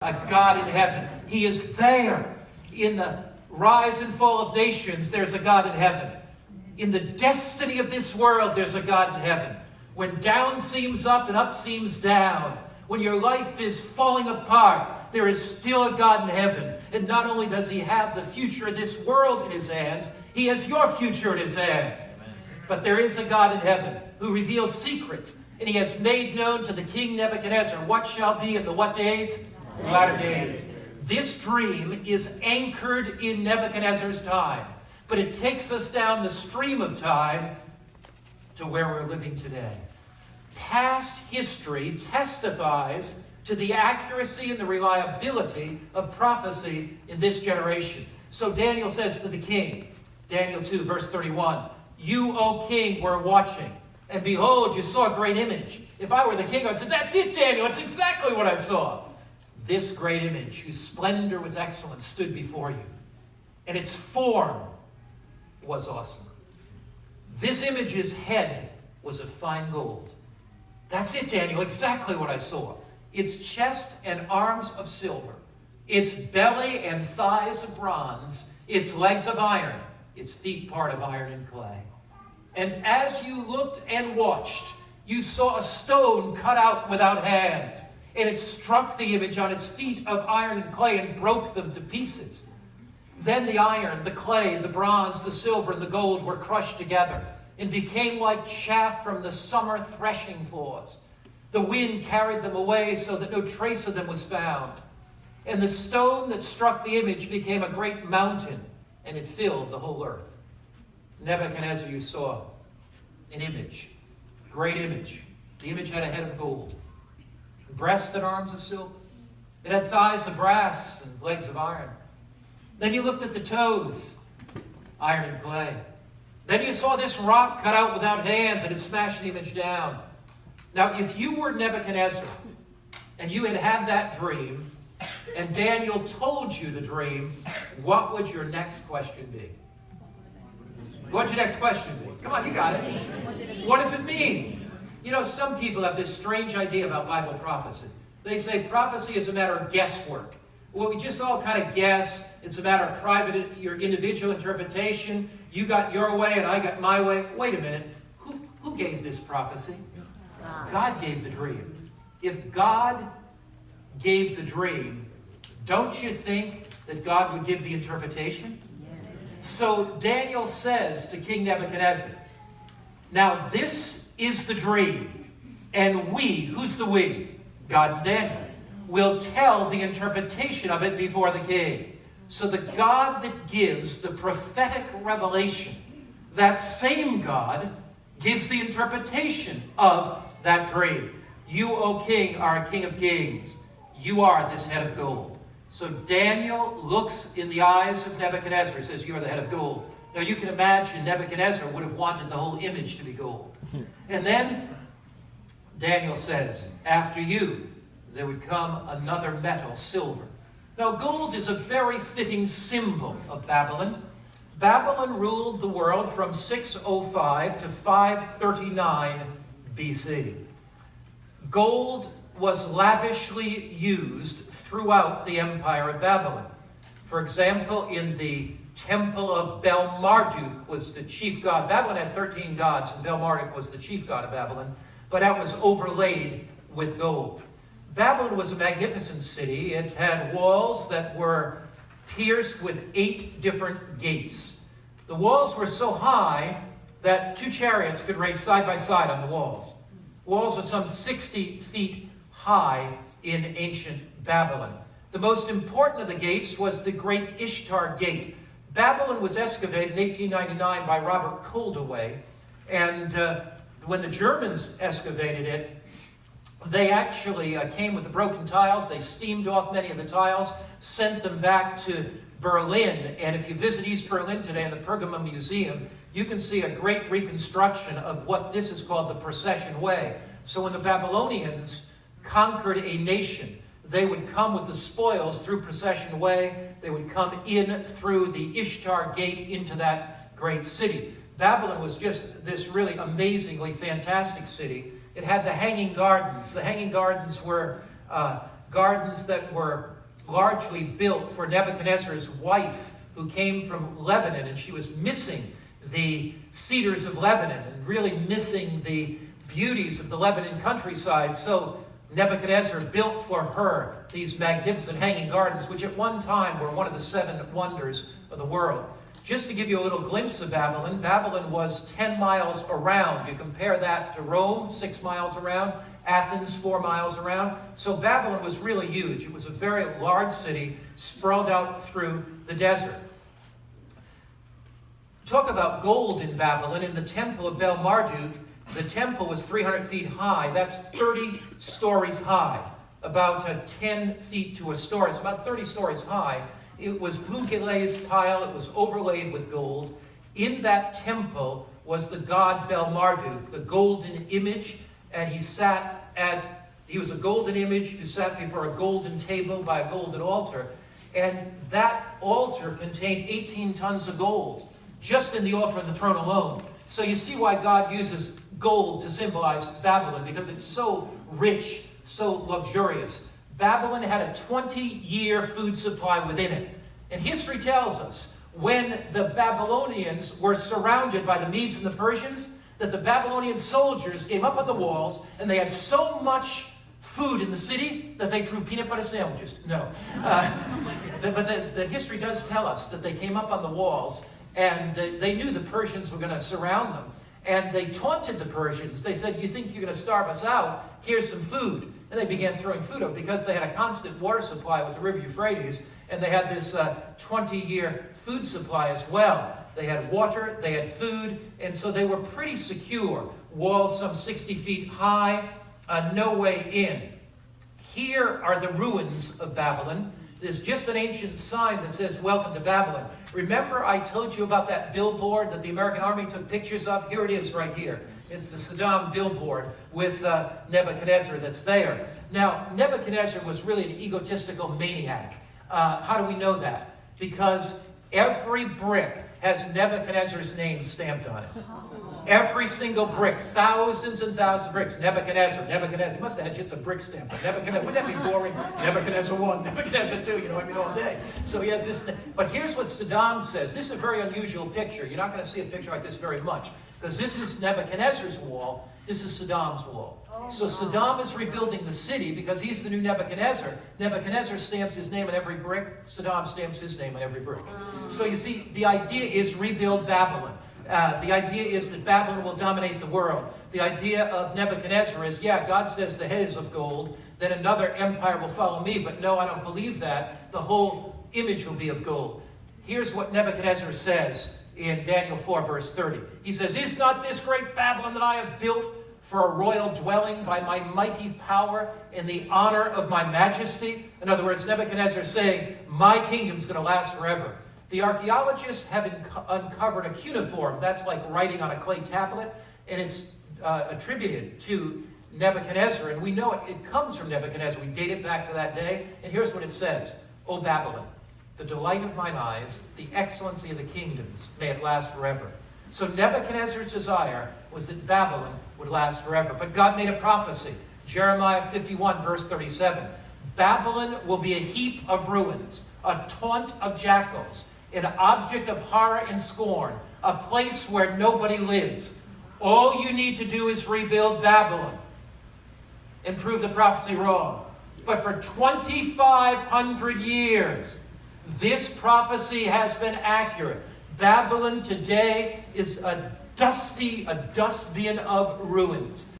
A God in heaven. He is there. In the rise and fall of nations, there's a God in heaven. In the destiny of this world, there's a God in heaven. When down seems up and up seems down, when your life is falling apart, there is still a God in heaven. And not only does he have the future of this world in his hands, he has your future in his hands. Amen. But there is a God in heaven who reveals secrets. And he has made known to the king Nebuchadnezzar what shall be in the what days? The latter days. This dream is anchored in Nebuchadnezzar's time. But it takes us down the stream of time to where we're living today. Past history testifies to the accuracy and the reliability of prophecy in this generation. So Daniel says to the king, Daniel 2, verse 31, "You, O king, were watching, and behold, you saw a great image. If I were the king, I'd say, that's it, Daniel, that's exactly what I saw. This great image, whose splendor was excellent, stood before you, and its form was awesome. This image's head was of fine gold." That's it, Daniel, exactly what I saw. Its chest and arms of silver, its belly and thighs of bronze, its legs of iron, its feet part of iron and clay. And as you looked and watched, you saw a stone cut out without hands, and it struck the image on its feet of iron and clay and broke them to pieces. Then the iron, the clay, the bronze, the silver, and the gold were crushed together and became like chaff from the summer threshing floors. The wind carried them away so that no trace of them was found. And the stone that struck the image became a great mountain, and it filled the whole earth. Nebuchadnezzar, you saw an image, great image. The image had a head of gold, breast and arms of silver. It had thighs of brass and legs of iron. Then you looked at the toes, iron and clay. Then you saw this rock cut out without hands, and it smashed the image down. Now, if you were Nebuchadnezzar, and you had had that dream, and Daniel told you the dream, what would your next question be? What's your next question be? Come on, you got it. What does it mean? You know, some people have this strange idea about Bible prophecy. They say prophecy is a matter of guesswork. Well, we just all kind of guess. It's a matter of private, your individual interpretation. You got your way and I got my way. Wait a minute. Who gave this prophecy? God gave the dream. If God gave the dream, don't you think that God would give the interpretation? Yes. So Daniel says to King Nebuchadnezzar, now this is the dream, and we, who's the we? God and Daniel, will tell the interpretation of it before the king. So the God that gives the prophetic revelation, that same God gives the interpretation of that dream. You, O king, are a king of kings. You are this head of gold. So Daniel looks in the eyes of Nebuchadnezzar and says, you are the head of gold. Now you can imagine Nebuchadnezzar would have wanted the whole image to be gold. And then Daniel says, after you, there would come another metal, silver. Now gold is a very fitting symbol of Babylon. Babylon ruled the world from 605 to 539 BC. Gold was lavishly used throughout the empire of Babylon. For example, in the temple of Bel-Marduk was the chief god. Babylon had 13 gods, and Bel-Marduk was the chief god of Babylon, but that was overlaid with gold. Babylon was a magnificent city. It had walls that were pierced with 8 different gates. The walls were so high that 2 chariots could race side by side on the walls. Walls were some 60 feet high in ancient Babylon. The most important of the gates was the Great Ishtar Gate. Babylon was excavated in 1899 by Robert Coldaway, and when the Germans excavated it, they actually came with the broken tiles. They steamed off many of the tiles, sent them back to Berlin. And if you visit East Berlin today in the Pergamon Museum, you can see a great reconstruction of what this is called the Procession Way. So when the Babylonians conquered a nation, they would come with the spoils through Procession Way. They would come in through the Ishtar Gate into that great city. Babylon was just this really amazingly fantastic city. It had the Hanging Gardens. The Hanging Gardens were gardens that were largely built for Nebuchadnezzar's wife, who came from Lebanon, and she was missing the cedars of Lebanon and really missing the beauties of the Lebanon countryside. So Nebuchadnezzar built for her these magnificent hanging gardens, which at one time were one of the 7 wonders of the world. Just to give you a little glimpse of Babylon, Babylon was 10 miles around. You compare that to Rome, 6 miles around, Athens, 4 miles around. So Babylon was really huge. It was a very large city sprawled out through the desert. Talk about gold in Babylon. In the temple of Bel-Marduk, the temple was 300 feet high. That's 30 stories high. About 10 feet to a story. It's about 30 stories high. It was blue glazed tile. It was overlaid with gold. In that temple was the god Bel-Marduk, the golden image, and he was a golden image who sat before a golden table by a golden altar, and that altar contained 18 tons of gold, just in the altar and the throne alone. So you see why God uses gold to symbolize Babylon, because it's so rich, so luxurious. Babylon had a 20-year food supply within it. And history tells us when the Babylonians were surrounded by the Medes and the Persians, that the Babylonian soldiers came up on the walls and they had so much food in the city that they threw peanut butter sandwiches. No. But the history does tell us that they came up on the walls and they knew the Persians were going to surround them. And they taunted the Persians. They said, "You think you're going to starve us out? Here's some food." And they began throwing food out because they had a constant water supply with the river Euphrates, and they had this 20-year food supply as well. They had water, they had food, and so they were pretty secure. Walls some 60 feet high, no way in. Here are the ruins of Babylon. There's just an ancient sign that says, "Welcome to Babylon." Remember I told you about that billboard that the American Army took pictures of? Here it is right here. It's the Saddam billboard with Nebuchadnezzar that's there. Now, Nebuchadnezzar was really an egotistical maniac. How do we know that? Because every brick has Nebuchadnezzar's name stamped on it. Every single brick, thousands and thousands of bricks. Nebuchadnezzar, Nebuchadnezzar. He must have had just a brick stamp. Nebuchadnezzar, wouldn't that be boring? Nebuchadnezzar 1, Nebuchadnezzar 2, you know, I mean, all day. So he has this. But here's what Saddam says. This is a very unusual picture. You're not going to see a picture like this very much, because this is Nebuchadnezzar's wall. This is Saddam's wall. So Saddam is rebuilding the city because he's the new Nebuchadnezzar. Nebuchadnezzar stamps his name on every brick. Saddam stamps his name on every brick. So you see, the idea is rebuild Babylon. The idea is that Babylon will dominate the world. The idea of Nebuchadnezzar is, yeah, God says the head is of gold, then another empire will follow me. But no, I don't believe that. The whole image will be of gold. Here's what Nebuchadnezzar says in Daniel 4, verse 30. He says, "Is not this great Babylon that I have built for a royal dwelling by my mighty power in the honor of my majesty?" In other words, Nebuchadnezzar is saying, my kingdom's going to last forever. The archaeologists have uncovered a cuneiform. That's like writing on a clay tablet, and it's attributed to Nebuchadnezzar. And we know it comes from Nebuchadnezzar. We date it back to that day. And here's what it says. "O Babylon, the delight of mine eyes, the excellency of the kingdoms, may it last forever." So Nebuchadnezzar's desire was that Babylon would last forever. But God made a prophecy. Jeremiah 51, verse 37. "Babylon will be a heap of ruins, a taunt of jackals, an object of horror and scorn, a place where nobody lives. All you need to do is rebuild Babylon and prove the prophecy wrong." But for 2,500 years, this prophecy has been accurate. Babylon today is a dustbin of ruins.